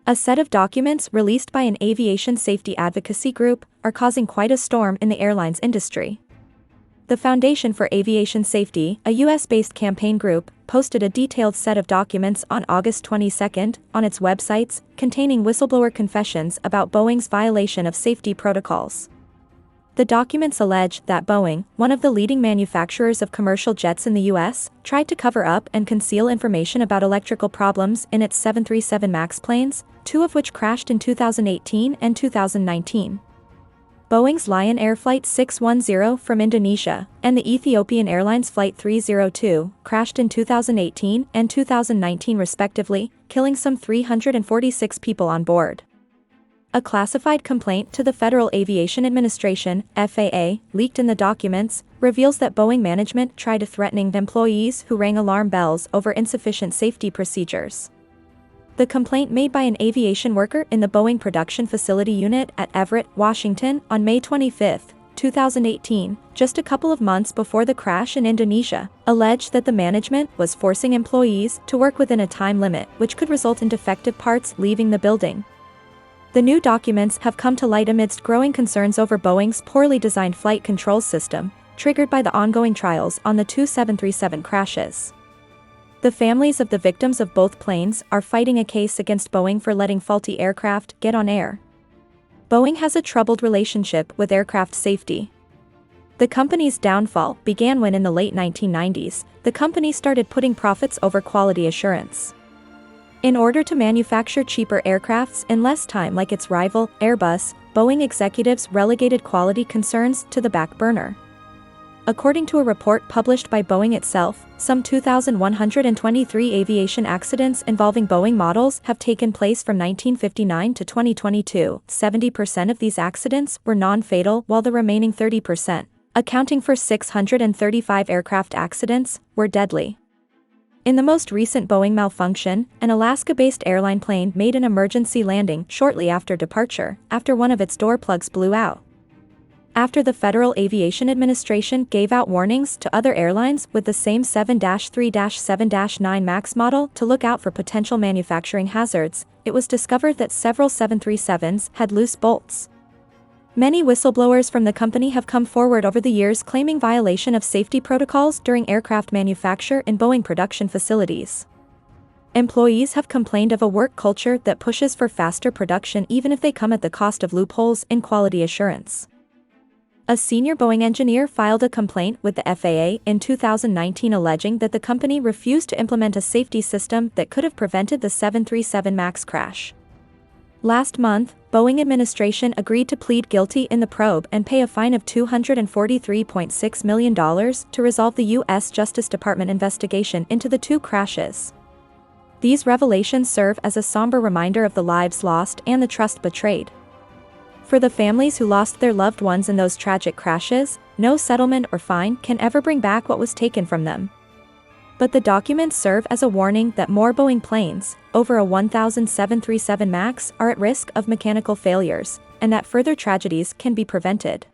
A set of documents released by an aviation safety advocacy group are causing quite a storm in the airlines industry. The Foundation for Aviation Safety, a US-based campaign group, posted a detailed set of documents on August 22 on its websites, containing whistleblower confessions about Boeing's violation of safety protocols. The documents allege that Boeing, one of the leading manufacturers of commercial jets in the US, tried to cover up and conceal information about electrical problems in its 737 MAX planes, two of which crashed in 2018 and 2019. Boeing's Lion Air Flight 610 from Indonesia and the Ethiopian Airlines Flight 302 crashed in 2018 and 2019 respectively, killing some 346 people on board. A classified complaint to the Federal Aviation Administration, FAA, leaked in the documents, reveals that Boeing management tried threatening employees who rang alarm bells over insufficient safety procedures. The complaint made by an aviation worker in the Boeing production facility unit at Everett, Washington, on May 25, 2018, just a couple of months before the crash in Indonesia, alleged that the management was forcing employees to work within a time limit, which could result in defective parts leaving the building. The new documents have come to light amidst growing concerns over Boeing's poorly designed flight control system, triggered by the ongoing trials on the two 737 crashes. The families of the victims of both planes are fighting a case against Boeing for letting faulty aircraft get on air. Boeing has a troubled relationship with aircraft safety. The company's downfall began when in the late 1990s, the company started putting profits over quality assurance. In order to manufacture cheaper aircrafts in less time like its rival, Airbus, Boeing executives relegated quality concerns to the back burner. According to a report published by Boeing itself, some 2,123 aviation accidents involving Boeing models have taken place from 1959 to 2022. 70% of these accidents were non-fatal, while the remaining 30%, accounting for 635 aircraft accidents, were deadly. In the most recent Boeing malfunction, an Alaska-based airline plane made an emergency landing shortly after departure, after one of its door plugs blew out. After the Federal Aviation Administration gave out warnings to other airlines with the same 7-3-7-9 MAX model to look out for potential manufacturing hazards, it was discovered that several 737s had loose bolts. Many whistleblowers from the company have come forward over the years claiming violation of safety protocols during aircraft manufacture in Boeing production facilities. Employees have complained of a work culture that pushes for faster production even if they come at the cost of loopholes in quality assurance. A senior Boeing engineer filed a complaint with the FAA in 2019 alleging that the company refused to implement a safety system that could have prevented the 737 MAX crash. Last month, Boeing administration agreed to plead guilty in the probe and pay a fine of $243.6 million to resolve the U.S. Justice Department investigation into the two crashes. These revelations serve as a somber reminder of the lives lost and the trust betrayed. For the families who lost their loved ones in those tragic crashes, no settlement or fine can ever bring back what was taken from them. But the documents serve as a warning that more Boeing planes, over 1,000 737 MAX, are at risk of mechanical failures, and that further tragedies can be prevented.